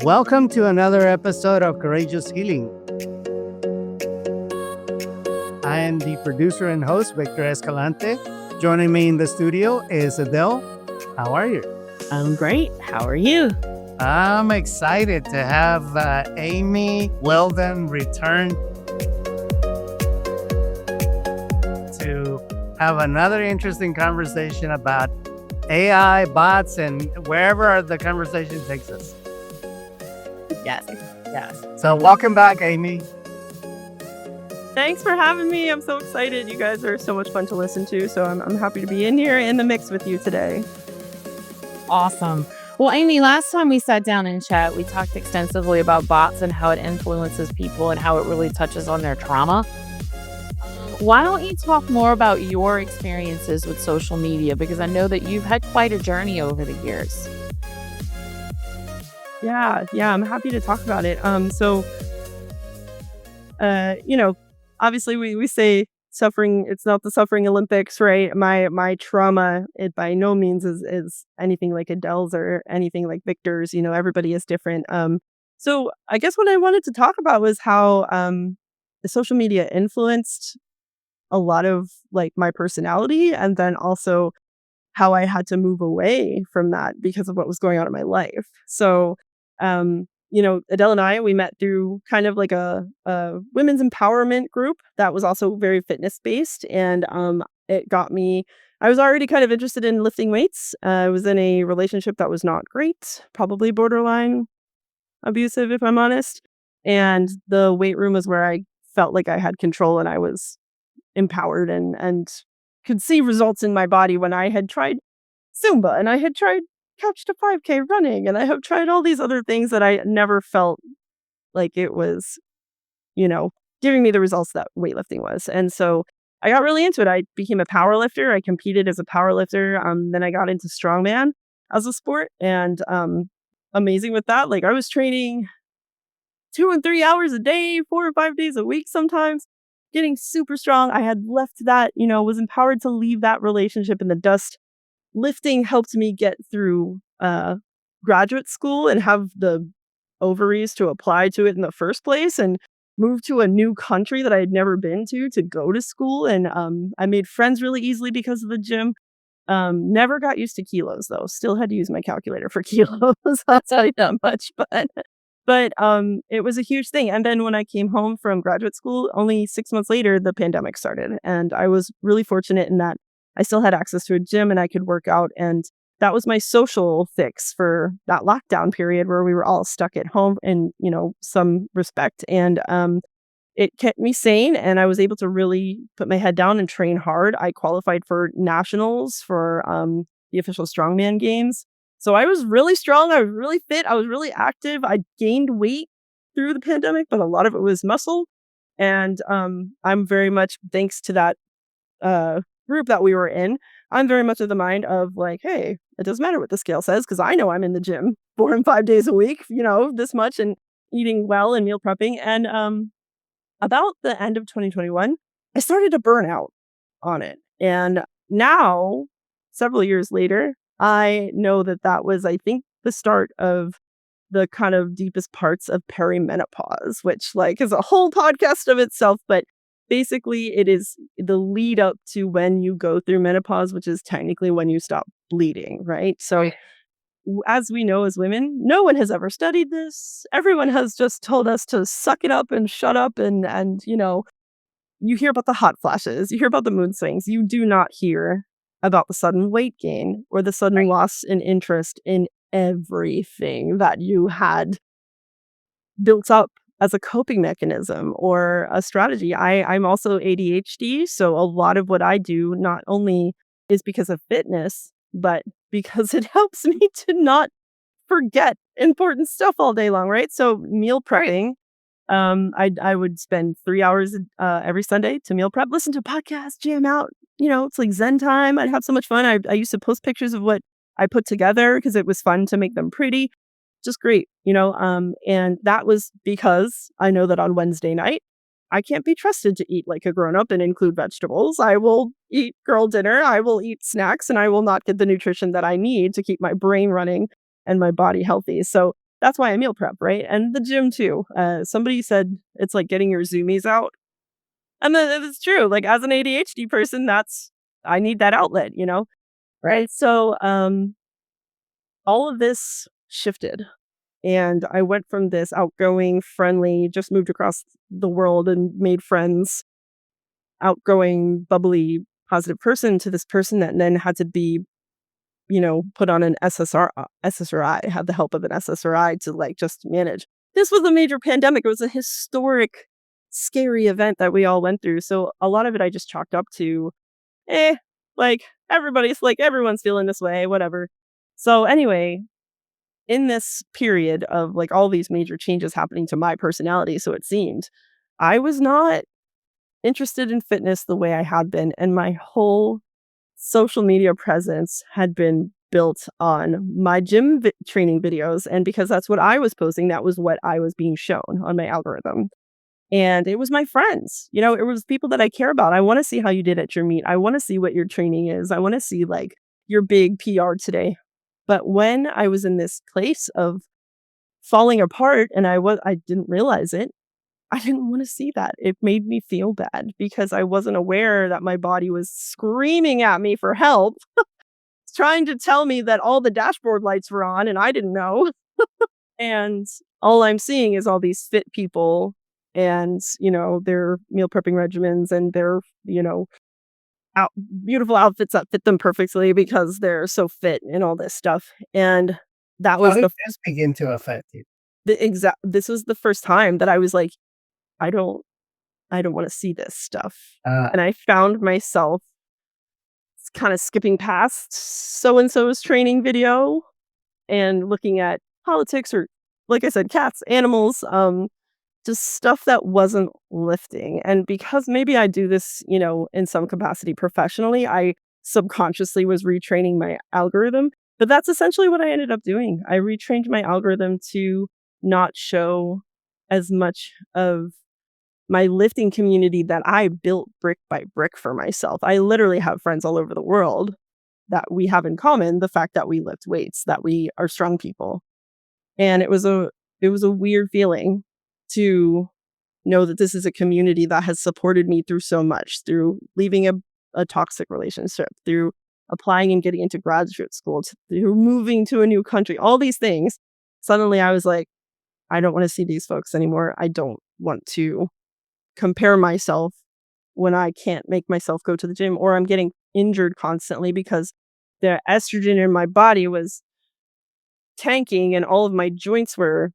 Welcome to another episode of Courageous Healing. I am the producer and host, Victor Escalante. Joining me in the studio is Adele. How are you? I'm great. How are you? I'm excited to have Amy Weldon return to have another interesting conversation about AI, bots, and wherever the conversation takes us. Yes. So welcome back, Amy. Thanks for having me. I'm so excited. You guys are so much fun to listen to. So I'm happy to be in here in the mix with you today. Awesome. Well, Amy, last time we sat down and chat, we talked extensively about bots and how it influences people and how it really touches on their trauma. Why don't you talk more about your experiences with social media? Because I know that you've had quite a journey over the years. Yeah, I'm happy to talk about it. Obviously we say suffering, it's not the suffering Olympics, right? My trauma, it by no means is anything like Adele's or anything like Victor's. Everybody is different. So I guess what I wanted to talk about was how the social media influenced a lot of like my personality, and then also how I had to move away from that because of what was going on in my life. So Adele and I, we met through kind of like a women's empowerment group that was also very fitness based. And it got me, I was already kind of interested in lifting weights. I was in a relationship that was not great, probably borderline abusive, if I'm honest. And the weight room was where I felt like I had control and I was empowered and could see results in my body when I had tried Zumba and I had tried couch to 5K running, and I have tried all these other things that I never felt like it was, giving me the results that weightlifting was. And so I got really into it. I became a power lifter. I competed as a power lifter. Then I got into strongman as a sport, and amazing with that. Like I was training 2 and 3 hours a day, 4 or 5 days a week sometimes, getting super strong. I had left that, was empowered to leave that relationship in the dust. Lifting helped me get through graduate school and have the ovaries to apply to it in the first place, and move to a new country that I had never been to go to school. And I made friends really easily because of the gym. Never got used to kilos though. Still had to use my calculator for kilos. I'll tell you that much. But it was a huge thing. And then when I came home from graduate school, only 6 months later, the pandemic started. And I was really fortunate in that I still had access to a gym and I could work out. And that was my social fix for that lockdown period where we were all stuck at home in, some respect. And it kept me sane, and I was able to really put my head down and train hard. I qualified for nationals for the official strongman games. So I was really strong. I was really fit. I was really active. I gained weight through the pandemic, but a lot of it was muscle. And I'm very much, thanks to that group that we were in, I'm very much of the mind of like, hey, it doesn't matter what the scale says because I know I'm in the gym 4 and 5 days a week, this much, and eating well and meal prepping. And about the end of 2021, I started to burn out on it. And now, several years later, I know that was, I think, the start of the kind of deepest parts of perimenopause, which like is a whole podcast of itself. But basically, it is the lead up to when you go through menopause, which is technically when you stop bleeding, right? So as we know as women, no one has ever studied this. Everyone has just told us to suck it up and shut up. And you hear about the hot flashes, you hear about the mood swings. You do not hear about the sudden weight gain or the sudden loss in interest in everything that you had built up as a coping mechanism or a strategy. I'm also ADHD, so a lot of what I do not only is because of fitness, but because it helps me to not forget important stuff all day long, right? So meal prepping, I would spend 3 hours every Sunday to meal prep, listen to podcasts, jam out. It's like Zen time. I'd have so much fun. I used to post pictures of what I put together because it was fun to make them pretty. Just great, and that was because I know that on Wednesday night, I can't be trusted to eat like a grown-up and include vegetables. I will eat girl dinner, I will eat snacks, and I will not get the nutrition that I need to keep my brain running and my body healthy. So that's why I meal prep, right? And the gym too. Somebody said it's like getting your zoomies out. And then it's true. Like as an ADHD person, I need that outlet, Right. So all of this shifted. And I went from this outgoing, friendly, just moved across the world and made friends, outgoing, bubbly, positive person to this person that then had to be, put on an SSRI, had the help of an SSRI to like just manage. This was a major pandemic. It was a historic, scary event that we all went through. So a lot of it I just chalked up to, eh, like everyone's feeling this way, whatever. So anyway, in this period of like all these major changes happening to my personality, so it seemed, I was not interested in fitness the way I had been. And my whole social media presence had been built on my gym training videos. And because that's what I was posting, that was what I was being shown on my algorithm. And it was my friends, it was people that I care about. I want to see how you did at your meet. I want to see what your training is. I want to see like your big PR today. But when I was in this place of falling apart and I didn't realize it, I didn't want to see that. It made me feel bad because I wasn't aware that my body was screaming at me for help, trying to tell me that all the dashboard lights were on and I didn't know. And all I'm seeing is all these fit people and, their meal prepping regimens and their, out beautiful outfits that fit them perfectly because they're so fit and all this stuff. And that How was did this begin to affect you? this was the first time that I was like, I don't want to see this stuff. Uh, And I found myself kind of skipping past so and so's training video and looking at politics or, like I said, cats, animals, just stuff that wasn't lifting. And because maybe I do this, in some capacity professionally, I subconsciously was retraining my algorithm. But that's essentially what I ended up doing. I retrained my algorithm to not show as much of my lifting community that I built brick by brick for myself. I literally have friends all over the world that we have in common the fact that we lift weights, that we are strong people. And it was a weird feeling to know that this is a community that has supported me through so much, through leaving a toxic relationship, through applying and getting into graduate school, through moving to a new country, all these things. Suddenly I was like, I don't want to see these folks anymore. I don't want to compare myself when I can't make myself go to the gym or I'm getting injured constantly because the estrogen in my body was tanking and all of my joints were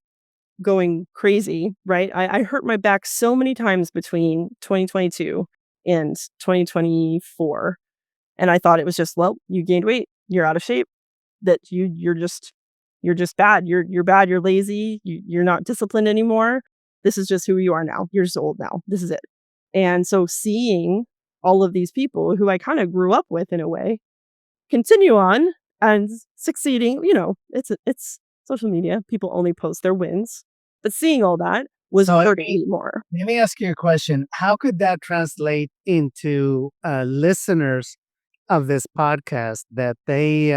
going crazy, right? I hurt my back so many times between 2022 and 2024. And I thought it was just, well, you gained weight, you're out of shape, that you're just bad. You're bad, you're lazy, you're not disciplined anymore. This is just who you are now. You're just old now. This is it. And so seeing all of these people who I kind of grew up with in a way continue on and succeeding, it's social media. People only post their wins. But seeing all that was So hurting me more. let me ask you a question. How could that translate into listeners of this podcast that they,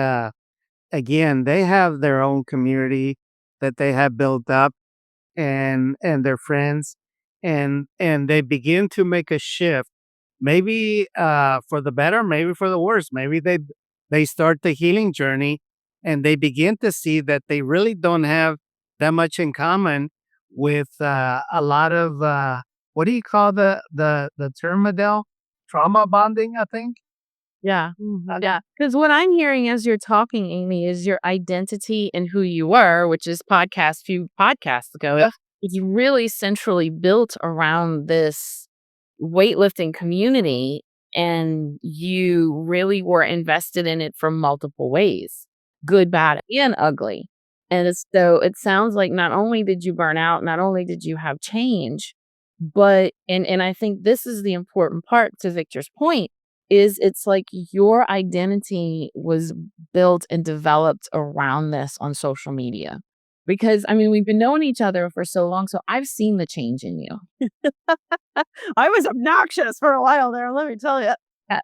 again, they have their own community that they have built up and their friends and they begin to make a shift, maybe for the better, maybe for the worse. Maybe they start the healing journey and they begin to see that they really don't have that much in common with a lot of what do you call the term, Adele? Trauma bonding, I think. Yeah. Yeah. Because what I'm hearing as you're talking, Amy, is your identity and who you were, which is few podcasts ago. Yeah. It's really centrally built around this weightlifting community. And you really were invested in it from multiple ways, good, bad, and ugly. And it sounds like not only did you burn out, not only did you have change, but, and I think this is the important part to Victor's point, is it's like your identity was built and developed around this on social media. Because, I mean, we've been knowing each other for so long, so I've seen the change in you. I was obnoxious for a while there, let me tell you.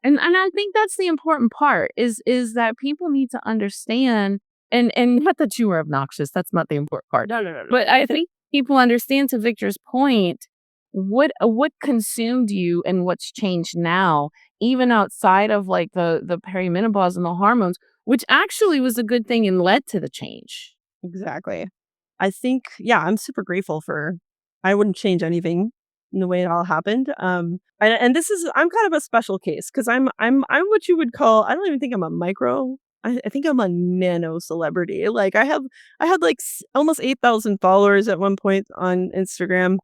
And I think that's the important part is that people need to understand And not that you were obnoxious. That's not the important part. No. But I think people understand, to Victor's point, what consumed you and what's changed now, even outside of like the perimenopause and the hormones, which actually was a good thing and led to the change. Exactly. I think, yeah, I'm super grateful for I wouldn't change anything in the way it all happened. And this is I'm kind of a special case because I'm what you would call I don't even think I'm a micro. I think I'm a nano celebrity. Like I had like almost 8,000 followers at one point on Instagram.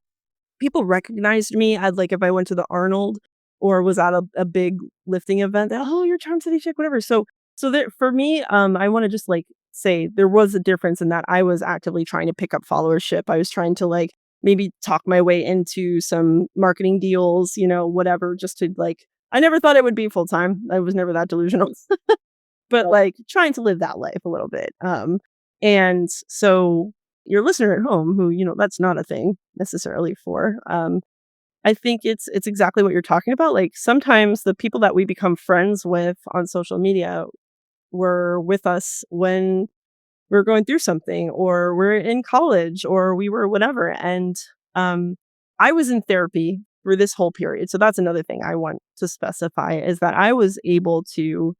People recognized me as like if I went to the Arnold or was at a big lifting event. Oh, you're Charm City chick, whatever. So there for me, I want to just like say there was a difference in that I was actively trying to pick up followership. I was trying to like maybe talk my way into some marketing deals, whatever, just to like I never thought it would be full time. I was never that delusional. But like trying to live that life a little bit. And so your listener at home who, that's not a thing necessarily for, I think it's exactly what you're talking about. Like sometimes the people that we become friends with on social media were with us when we're going through something or we're in college or we were whatever. And I was in therapy through this whole period. So that's another thing I want to specify is that I was able to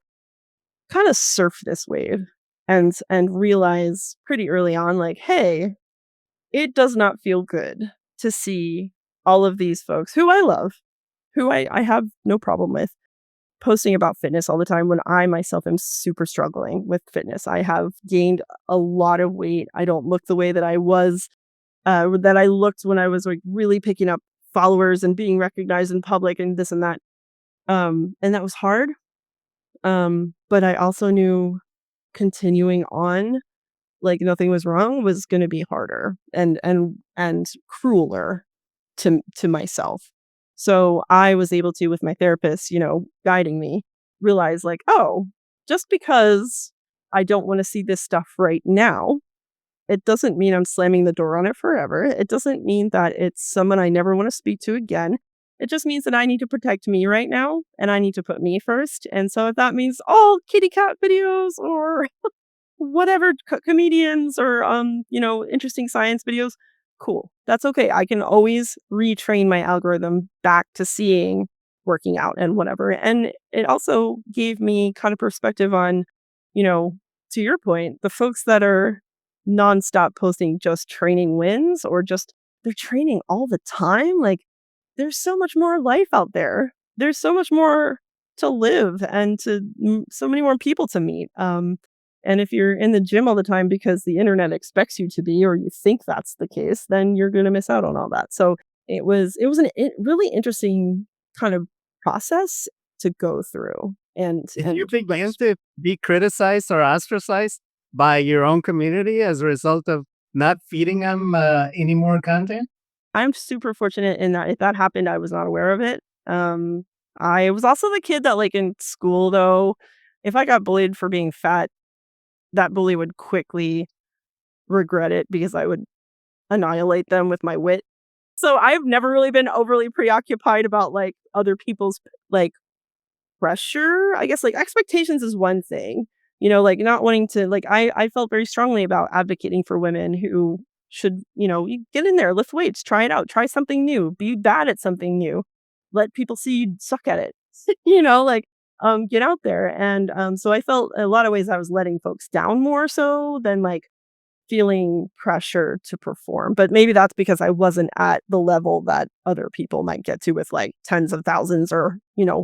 kind of surf this wave and realize pretty early on like, hey, it does not feel good to see all of these folks who I love, who I have no problem with, posting about fitness all the time when I myself am super struggling with fitness. I have gained a lot of weight. I don't look the way that I was, that I looked when I was like really picking up followers and being recognized in public and this and that. And that was hard. But I also knew continuing on like nothing was wrong was going to be harder and crueler to myself. So I was able to with my therapist, guiding me, realize like, oh, just because I don't want to see this stuff right now, it doesn't mean I'm slamming the door on it forever. It doesn't mean that it's someone I never want to speak to again. It just means that I need to protect me right now and I need to put me first. And so if that means all kitty cat videos or whatever comedians or interesting science videos, cool, that's okay. I can always retrain my algorithm back to seeing working out and whatever. And it also gave me kind of perspective on, you know to your point, the folks that are nonstop posting just training wins or just they're training all the time. Like there's so much more life out there, there's so much more to live and so many more people to meet. And if you're in the gym all the time because the internet expects you to be, or you think that's the case, then you're going to miss out on all that. So it was really interesting kind of process to go through. Did you begin to be criticized or ostracized by your own community as a result of not feeding them any more content? I'm super fortunate in that if that happened, I was not aware of it. I was also the kid that like in school though, if I got bullied for being fat, that bully would quickly regret it because I would annihilate them with my wit. So I've never really been overly preoccupied about like other people's like pressure. I guess like expectations is one thing, like not wanting to like I felt very strongly about advocating for women who should, you get in there, lift weights, try it out, try something new, be bad at something new, let people see you suck at it, like get out there. And so I felt a lot of ways I was letting folks down more so than like feeling pressure to perform. But maybe that's because I wasn't at the level that other people might get to with like tens of thousands or,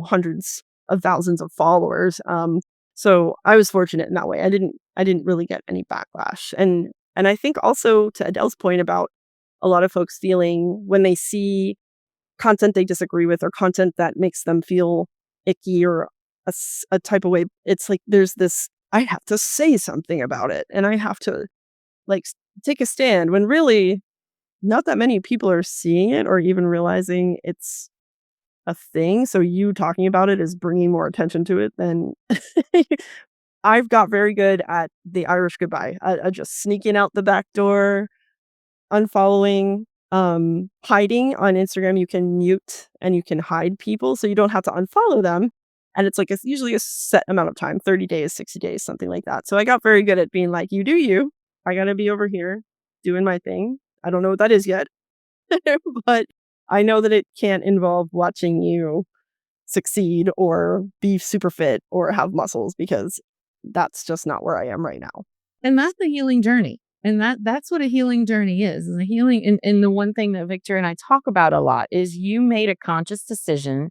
hundreds of thousands of followers. So I was fortunate in that way. I didn't really get any backlash. And I think also to Adele's point about a lot of folks feeling when they see content they disagree with or content that makes them feel icky or a type of way, it's like there's this I have to say something about it and I have to like take a stand when really not that many people are seeing it or even realizing it's a thing. So you talking about it is bringing more attention to it than I've got very good at the Irish goodbye, just sneaking out the back door, unfollowing, hiding on Instagram. You can mute and you can hide people, so you don't have to unfollow them. And it's like, it's usually a set amount of time, 30 days, 60 days, something like that. So I got very good at being like, you do you. I got to be over here doing my thing. I don't know what that is yet, but I know that it can't involve watching you succeed or be super fit or have muscles, because that's just not where I am right now. And that's the healing journey. And that's what a healing journey is. And the healing, and the one thing that Victor and I talk about a lot is you made a conscious decision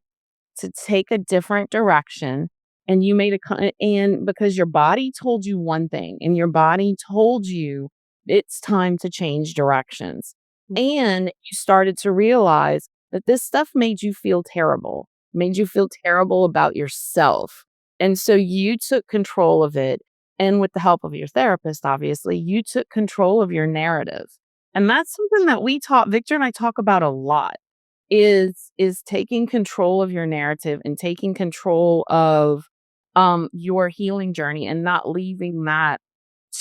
to take a different direction, and you made and because your body told you one thing, and your body told you it's time to change directions. And you started to realize that this stuff made you feel terrible, about yourself. And so you took control of it. And with the help of your therapist, obviously, you took control of your narrative. And that's something that Victor and I talk about a lot, is taking control of your narrative and taking control of your healing journey, and not leaving that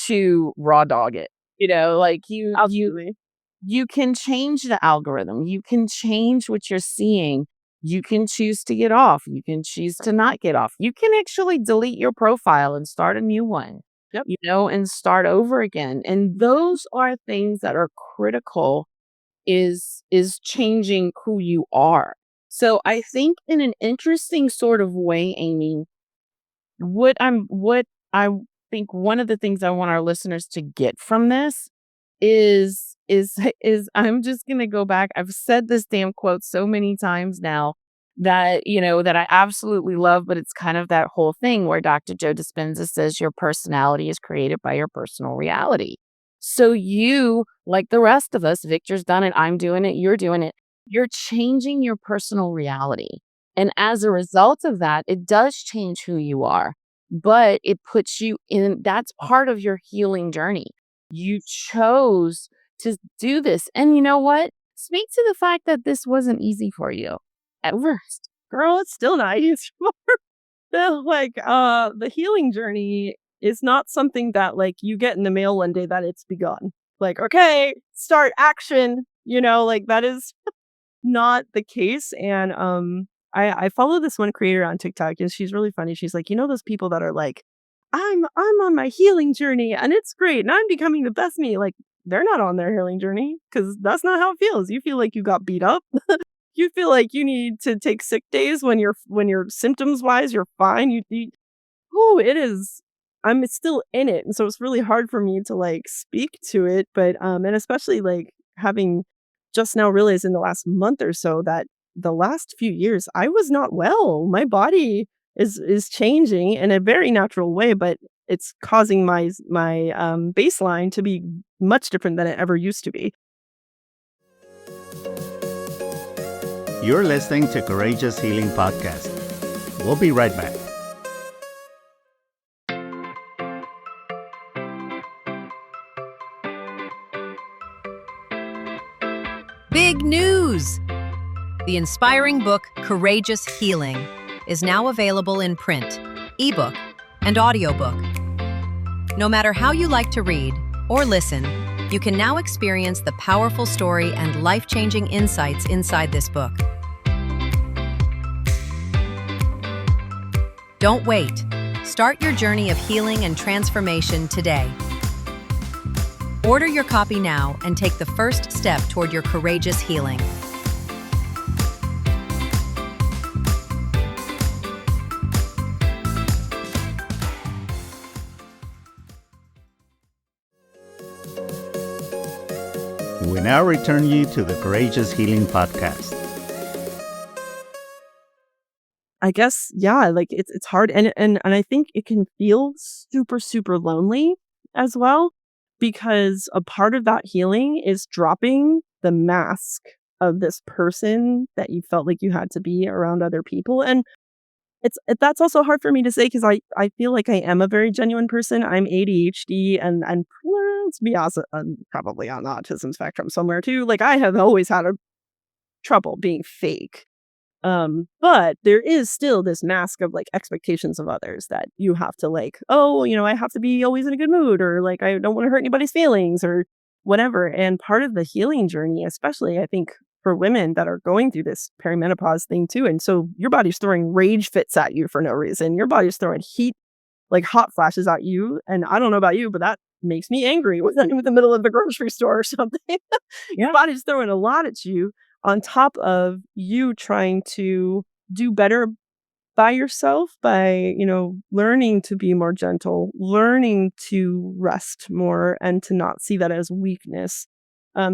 to raw dog it. Like you can change the algorithm. You can change what you're seeing. You can choose to get off. You can choose to not get off. You can actually delete your profile and start a new one. Yep. And start over again. And those are things that are critical, is changing who you are. So I think, in an interesting sort of way, Amy, what I think one of the things I want our listeners to get from this is I'm just going to go back. I've said this damn quote so many times now that, that I absolutely love, but it's kind of that whole thing where Dr. Joe Dispenza says your personality is created by your personal reality. So you, like the rest of us, Victor's done it, I'm doing it, you're doing it. You're changing your personal reality. And as a result of that, it does change who you are, but it puts you in, that's part of your healing journey. You chose to do this. And you know what? Speak to the fact that this wasn't easy for you at first. Girl, it's still not easy. The healing journey is not something that like you get in the mail one day that it's begun. Like, okay, start action, that is not the case. And I follow this one creator on TikTok, and she's really funny. She's like, those people that are like, I'm on my healing journey and it's great and I'm becoming the best me. Like, they're not on their healing journey, because that's not how it feels. You feel like you got beat up. You feel like you need to take sick days when you're symptoms wise you're fine. It is. I'm still in it, and so it's really hard for me to like speak to it. But and especially like having just now realized in the last month or so that the last few years I was not well. My body is changing in a very natural way, but it's causing my baseline to be much different than it ever used to be. You're listening to Courageous Healing Podcast. We'll be right back. Big news! The inspiring book, Courageous Healing, is now available in print, ebook, and audiobook. No matter how you like to read or listen, you can now experience the powerful story and life-changing insights inside this book. Don't wait. Start your journey of healing and transformation today. Order your copy now and take the first step toward your courageous healing. We now return you to the Courageous Healing Podcast. I guess, yeah, like it's hard, and I think it can feel super, super lonely as well, because a part of that healing is dropping the mask of this person that you felt like you had to be around other people. And that's also hard for me to say, because I feel like I am a very genuine person. I'm ADHD and to be honest, I'm probably on the autism spectrum somewhere too. Like, I have always had trouble being fake. But there is still this mask of like expectations of others that you have to like, I have to be always in a good mood, or like, I don't want to hurt anybody's feelings or whatever. And part of the healing journey, especially I think for women that are going through this perimenopause thing too. And so your body's throwing rage fits at you for no reason. Your body's throwing heat, like hot flashes at you. And I don't know about you, but that makes me angry when I'm in the middle of the grocery store or something. Your body's throwing a lot at you on top of you trying to do better by yourself by, learning to be more gentle, learning to rest more and to not see that as weakness.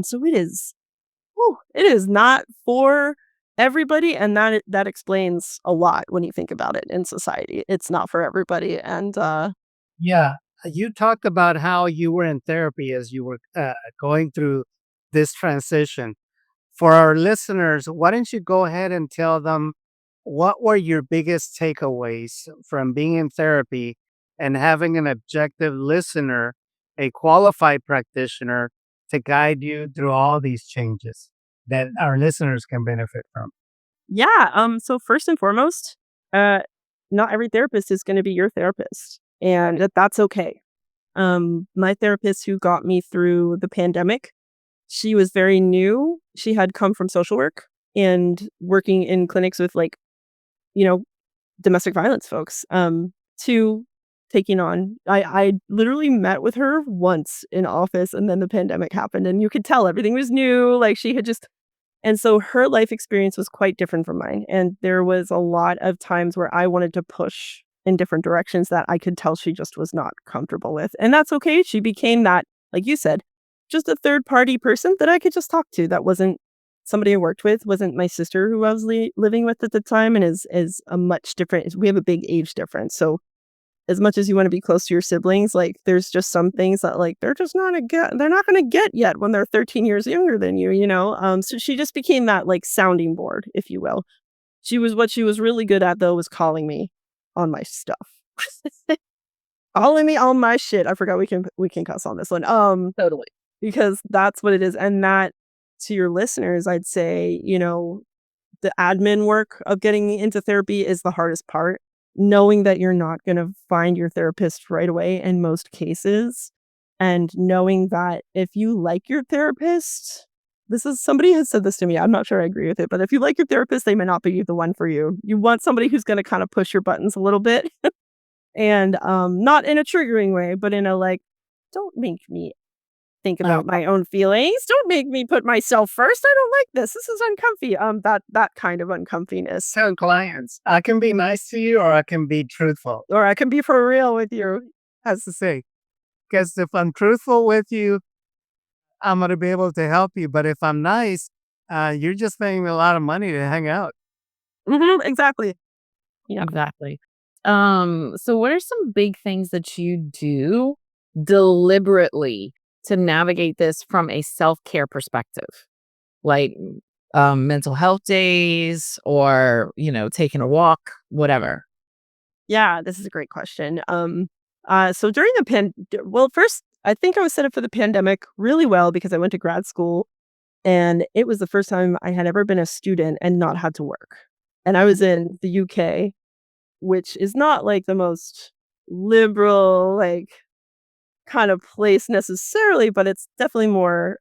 So it is not for everybody, and that explains a lot when you think about it in society. It's not for everybody, and Yeah. You talked about how you were in therapy as you were going through this transition. For our listeners, why don't you go ahead and tell them what were your biggest takeaways from being in therapy and having an objective listener, a qualified practitioner to guide you through all these changes that our listeners can benefit from? yeah. So first and foremost, uh, not every therapist is going to be your therapist, and that's okay. My therapist who got me through the pandemic, she was very new. She had come from social work and working in clinics with you know, domestic violence folks, to taking on I literally met with her once in office and then the pandemic happened and you could tell everything was new, like she had just and so her life experience was quite different from mine. And there was a lot of times where I wanted to push in different directions that I could tell she just was not comfortable with. And that's okay. She became that, like you said, just a third party person that I could just talk to. That wasn't somebody I worked with, wasn't my sister who I was living with at the time, and is a much different. We have a big age difference. So as much as you want to be close to your siblings, like there's just some things that like they're not gonna get yet when they're 13 years younger than you. So she just became that like sounding board, if you will. What she was really good at though was calling me on my stuff. Calling me on my shit. I forgot we can cuss on this one. Totally. Because that's what it is. And that to your listeners, I'd say, the admin work of getting into therapy is the hardest part. Knowing that you're not going to find your therapist right away in most cases, and knowing that if you like your therapist, somebody has said this to me. I'm not sure I agree with it, but if you like your therapist, they may not be the one for you. You want somebody who's going to kind of push your buttons a little bit, and not in a triggering way, but in a like, don't make me think about my own feelings. Don't make me put myself first. I don't like this. This is uncomfy. That kind of uncomfiness. Tell clients, I can be nice to you or I can be truthful. Or I can be for real with you. Has to say, because if I'm truthful with you, I'm going to be able to help you. But if I'm nice, you're just paying me a lot of money to hang out. Exactly. Yeah, exactly. So what are some big things that you do deliberately to navigate this from a self-care perspective? Like mental health days or, taking a walk, whatever. Yeah, this is a great question. So during first, I think I was set up for the pandemic really well because I went to grad school and it was the first time I had ever been a student and not had to work. And I was in the UK, which is not like the most liberal, like kind of place necessarily, but it's definitely more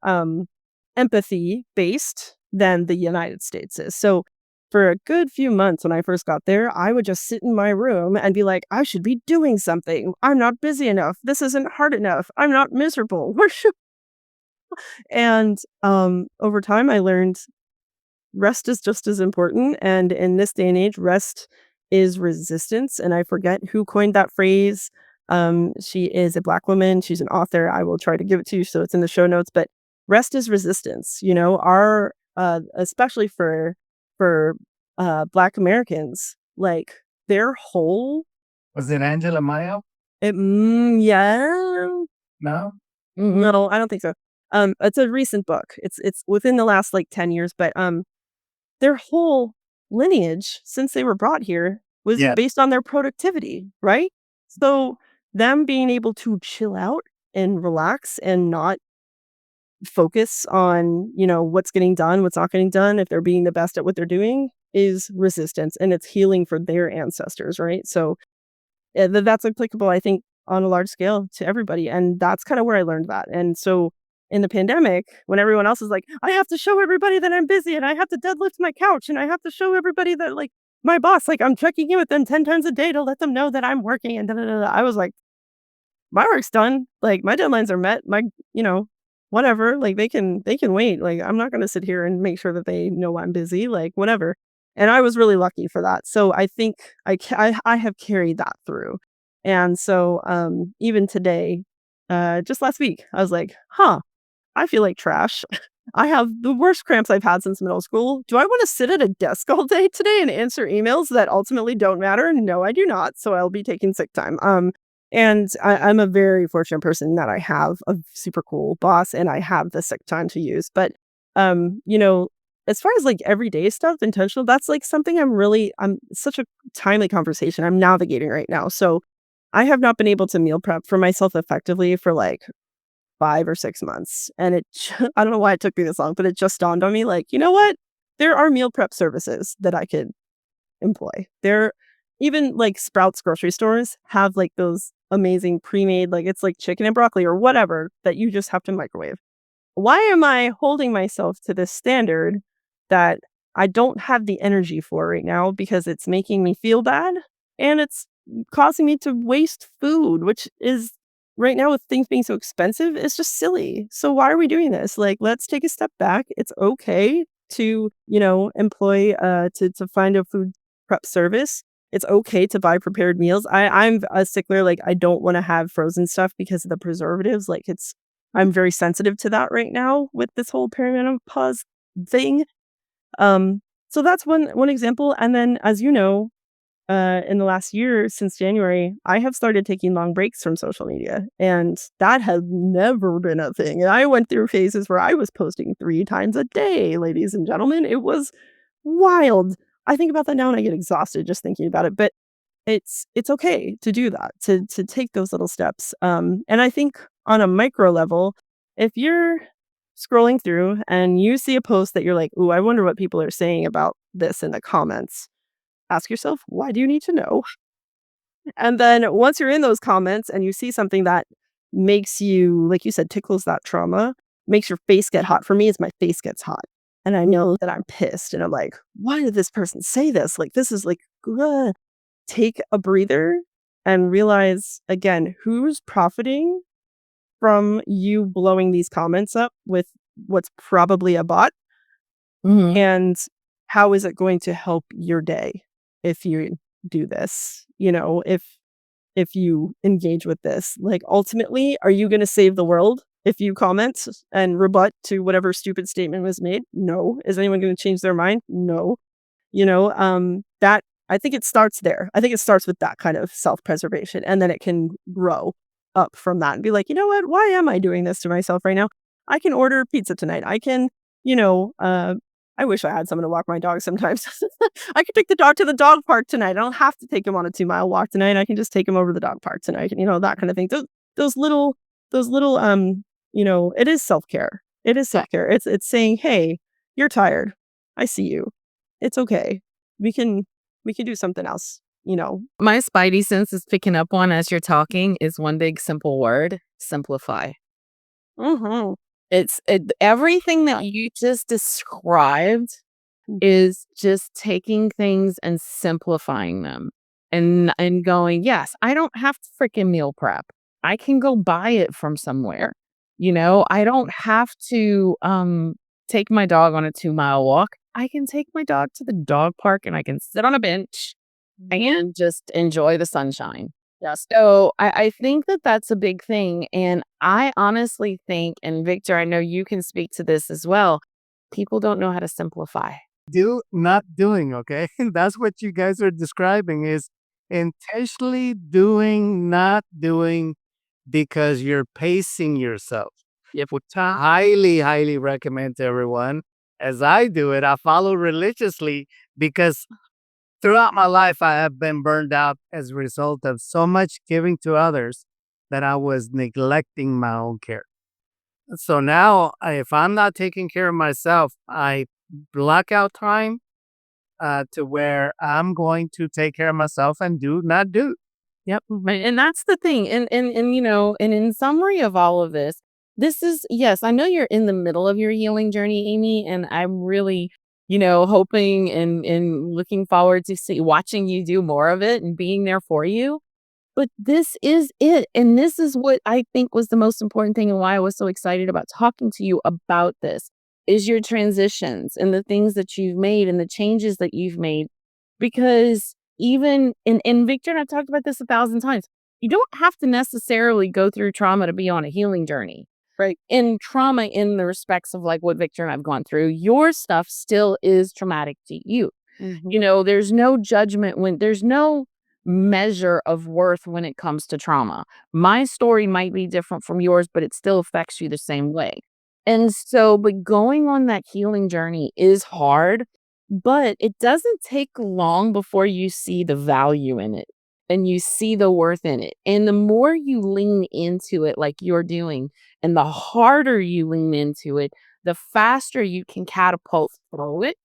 empathy based than the United States is. So for a good few months when I first got there, I would just sit in my room and be like, I should be doing something. I'm not busy enough. This isn't hard enough. I'm not miserable. And over time, I learned rest is just as important. And in this day and age, rest is resistance. And I forget who coined that phrase. She is a Black woman. She's an author. I will try to give it to you so it's in the show notes. But rest is resistance. Our especially for Black Americans, like their whole. Was it Angela Mayo? Yeah. No. No, I don't think so. It's a recent book. It's within the last like 10 years, but their whole lineage since they were brought here was based on their productivity, right? So them being able to chill out and relax and not focus on, what's getting done, what's not getting done, if they're being the best at what they're doing is resistance and it's healing for their ancestors, right? So that's applicable, I think, on a large scale to everybody. And that's kind of where I learned that. And so in the pandemic, when everyone else is like, I have to show everybody that I'm busy and I have to deadlift my couch and I have to show everybody that like my boss, like I'm checking in with them 10 times a day to let them know that I'm working and da da da. I was like, my work's done. Like my deadlines are met. My, you know, whatever. Like they can wait. Like I'm not going to sit here and make sure that they know I'm busy. Like whatever. And I was really lucky for that. So I think I have carried that through. And so even today, just last week, I was like, huh, I feel like trash. I have the worst cramps I've had since middle school. Do I want to sit at a desk all day today and answer emails that ultimately don't matter? No, I do not. So I'll be taking sick time. And I'm a very fortunate person that I have a super cool boss and I have the sick time to use. But you know, as far as like everyday stuff, intentional, that's like something I'm such a timely conversation I'm navigating right now. So I have not been able to meal prep for myself effectively for like 5 or 6 months, and I don't know why it took me this long, but it just dawned on me, like, you know what? There are meal prep services that I could employ. There even, like, Sprouts grocery stores have, like, those amazing pre-made, like, it's like chicken and broccoli or whatever that you just have to microwave. Why am I holding myself to this standard that I don't have the energy for right now because it's making me feel bad and it's causing me to waste food, which is right now with things being so expensive, it's just silly. So why are we doing this? Like, let's take a step back. It's okay to, employ to find a food prep service. It's okay to buy prepared meals. I'm a stickler, like I don't want to have frozen stuff because of the preservatives. Like I'm very sensitive to that right now with this whole perimenopause thing. So that's one example. And then, as you know, in the last year since January, I have started taking long breaks from social media, and that has never been a thing. And I went through phases where I was posting 3 times a day, ladies and gentlemen. It was wild. I think about that now and I get exhausted just thinking about it. But it's okay to do that, to take those little steps. And I think on a micro level, if you're scrolling through and you see a post that you're like, "Ooh, I wonder what people are saying about this in the comments." Ask yourself, why do you need to know? And then once you're in those comments and you see something that makes you, like you said, tickles that trauma, makes your face get hot. For me, it's my face gets hot. And I know that I'm pissed. And I'm like, why did this person say this? Like, this is like, ugh. Take a breather and realize again, who's profiting from you blowing these comments up with what's probably a bot? Mhm. And how is it going to help your day if you do this? If you engage with this, like ultimately, are you going to save the world if you comment and rebut to whatever stupid statement was made? No. Is anyone going to change their mind? No. That I think it starts there. I think it starts with that kind of self-preservation, and then it can grow up from that and be like, you know what? Why am I doing this to myself right now? I can order pizza tonight. I can, you know, I wish I had someone to walk my dog sometimes. I could take the dog to the dog park tonight. I don't have to take him on a 2-mile walk tonight. I can just take him over to the dog park tonight. That kind of thing. Those little it is self-care. It is self-care. It's saying, "Hey, you're tired. I see you. It's okay. We can do something else." My spidey sense is picking up on as you're talking is one big simple word: simplify. Mhm. Everything that you just described is just taking things and simplifying them and going, yes, I don't have to freaking meal prep. I can go buy it from somewhere. I don't have to take my dog on a 2-mile walk. I can take my dog to the dog park and I can sit on a bench and just enjoy the sunshine. Yeah. So I think that that's a big thing. And I honestly think, and Victor, I know you can speak to this as well, people don't know how to simplify. Not doing, okay? That's what you guys are describing is intentionally doing, not doing because you're pacing yourself. Yep. Which I highly, highly recommend to everyone. As I do it, I follow religiously because throughout my life, I have been burned out as a result of so much giving to others that I was neglecting my own care. So now, if I'm not taking care of myself, I block out time to where I'm going to take care of myself and do not do. Yep. Right. And that's the thing. And in summary of all of this, this is, yes, I know you're in the middle of your healing journey, Amy, and I'm really, hoping and looking forward to watching you do more of it and being there for you. But this is it. And this is what I think was the most important thing and why I was so excited about talking to you about this is your transitions and the things that you've made and the changes that you've made. Because even in Victor, and I've talked about this 1,000 times, you don't have to necessarily go through trauma to be on a healing journey. Right. In trauma, in the respects of like what Victor and I've gone through, your stuff still is traumatic to you. There's no judgment when there's no measure of worth when it comes to trauma. My story might be different from yours, but it still affects you the same way. And so, but going on that healing journey is hard, but it doesn't take long before you see the value in it and you see the worth in it. And the more you lean into it, like you're doing, and the harder you lean into it, the faster you can catapult through it.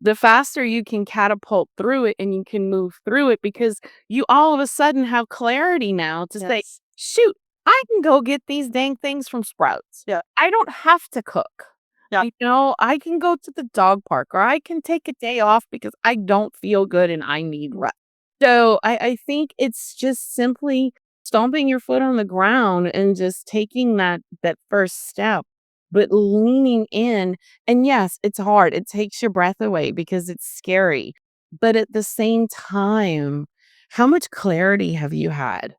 The faster you can catapult through it and you can move through it because you all of a sudden have clarity now to say, shoot, I can go get these dang things from Sprouts. Yeah. I don't have to cook. Yeah. I can go to the dog park or I can take a day off because I don't feel good and I need rest. So I think it's just simply stomping your foot on the ground and just taking that first step, but leaning in. And yes, it's hard. It takes your breath away because it's scary. But at the same time, how much clarity have you had?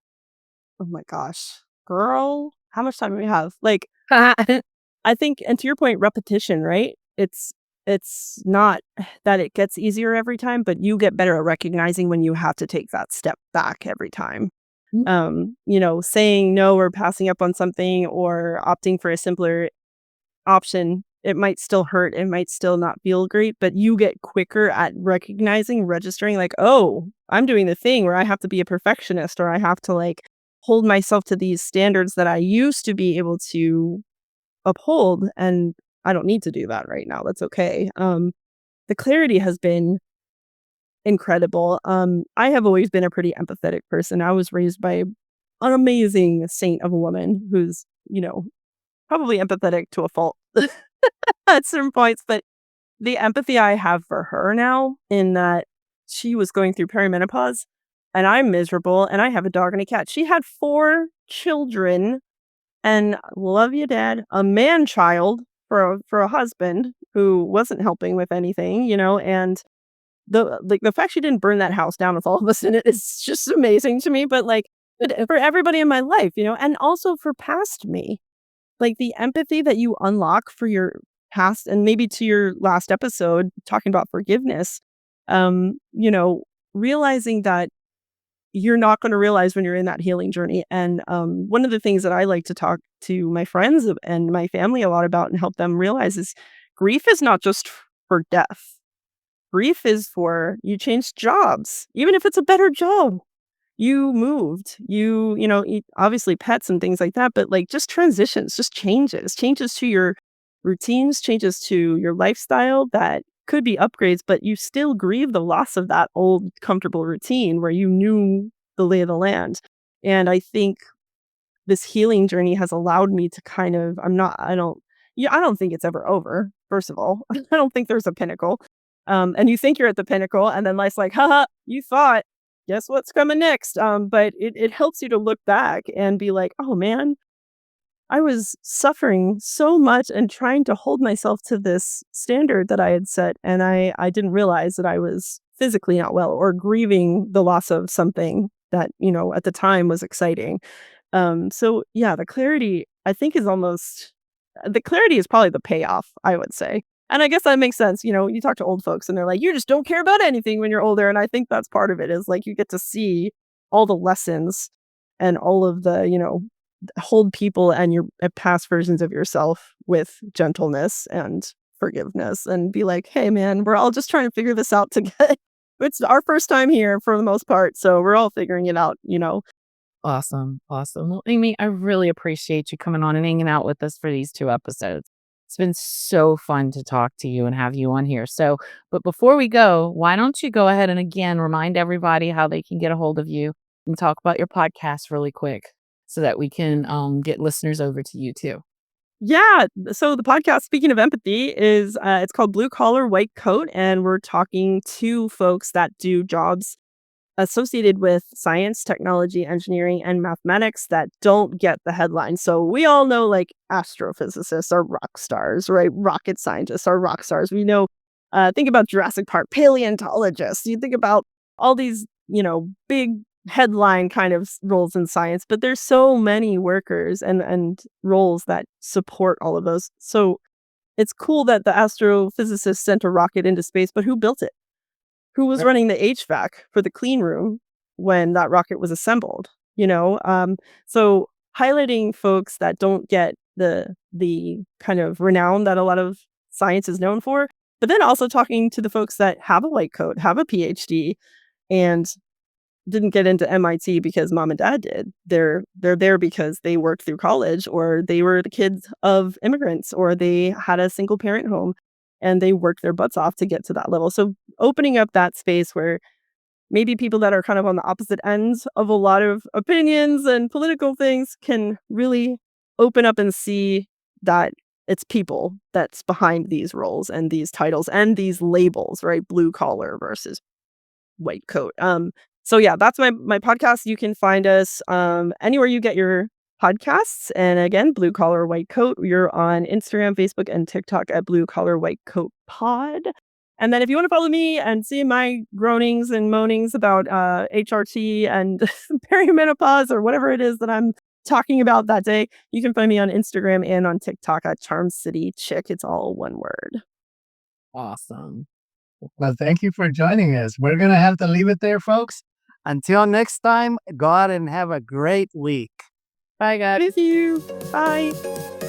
Oh my gosh. Girl, how much time do we have? Like, I think, and to your point, repetition, right? It's not that it gets easier every time, but you get better at recognizing when you have to take that step back every time. Saying no or passing up on something or opting for a simpler option, it might still hurt, it might still not feel great, but you get quicker at recognizing, registering, like, oh, I'm doing the thing where I have to be a perfectionist or I have to like hold myself to these standards that I used to be able to uphold, and I don't need to do that right now. That's okay. The clarity has been incredible. I have always been a pretty empathetic person. I was raised by an amazing saint of a woman who's, probably empathetic to a fault at certain points, but the empathy I have for her now in that she was going through perimenopause and I'm miserable and I have a dog and a cat. She had 4 children and love you, dad, a man child for a husband who wasn't helping with anything, and the fact she didn't burn that house down with all of us in it is just amazing to me. But like for everybody in my life, and also for past me, like the empathy that you unlock for your past and maybe to your last episode talking about forgiveness, realizing that you're not going to realize when you're in that healing journey. And one of the things that I like to talk to my friends and my family a lot about and help them realize is grief is not just for death. Grief is for you changed jobs, even if it's a better job. You moved, obviously pets and things like that, but like just transitions, just changes to your routines, changes to your lifestyle that could be upgrades, but you still grieve the loss of that old comfortable routine where you knew the lay of the land. And I think this healing journey has allowed me to kind of, I don't think it's ever over. First of all, I don't think there's a pinnacle. And you think you're at the pinnacle and then life's like, haha, you thought, guess what's coming next? But it helps you to look back and be like, oh man, I was suffering so much and trying to hold myself to this standard that I had set. And I didn't realize that I was physically not well or grieving the loss of something that, at the time was exciting. So yeah, the clarity I think the clarity is probably the payoff, I would say. And I guess that makes sense. You talk to old folks and they're like, you just don't care about anything when you're older. And I think that's part of it is like you get to see all the lessons and all of the, hold people and your past versions of yourself with gentleness and forgiveness and be like, hey, man, we're all just trying to figure this out together. It's our first time here for the most part. So we're all figuring it out, Awesome. Awesome. Well, Amy, I really appreciate you coming on and hanging out with us for these 2 episodes. It's been so fun to talk to you and have you on here. So, but before we go, why don't you go ahead and again remind everybody how they can get a hold of you and talk about your podcast really quick? so that we can get listeners over to you too. Yeah. So the podcast, speaking of empathy, is it's called Blue Collar White Coat, and we're talking to folks that do jobs associated with science, technology, engineering, and mathematics that don't get the headlines. So we all know like astrophysicists are rock stars, right? Rocket scientists are rock stars. We know, think about Jurassic Park, paleontologists. You think about all these, big headline kind of roles in science, but there's so many workers and roles that support all of those. So it's cool that the astrophysicist sent a rocket into space, but who built it? Who was running the HVAC for the clean room when that rocket was assembled, you know? So highlighting folks that don't get the kind of renown that a lot of science is known for, but then also talking to the folks that have a white coat, have a PhD, and didn't get into MIT because mom and dad did. They're there because they worked through college, or they were the kids of immigrants, or they had a single parent home and they worked their butts off to get to that level. So opening up that space where maybe people that are kind of on the opposite ends of a lot of opinions and political things can really open up and see that it's people that's behind these roles and these titles and these labels, right? Blue collar versus white coat. So yeah, that's my podcast. You can find us anywhere you get your podcasts. And again, Blue Collar White Coat. You're on Instagram, Facebook, and TikTok at Blue Collar White Coat Pod. And then if you want to follow me and see my groanings and moanings about HRT and perimenopause or whatever it is that I'm talking about that day, you can find me on Instagram and on TikTok at Charm City Chick. It's all one word. Awesome. Well, thank you for joining us. We're going to have to leave it there, folks. Until next time, go out and have a great week. Bye, guys. Thank you. Bye.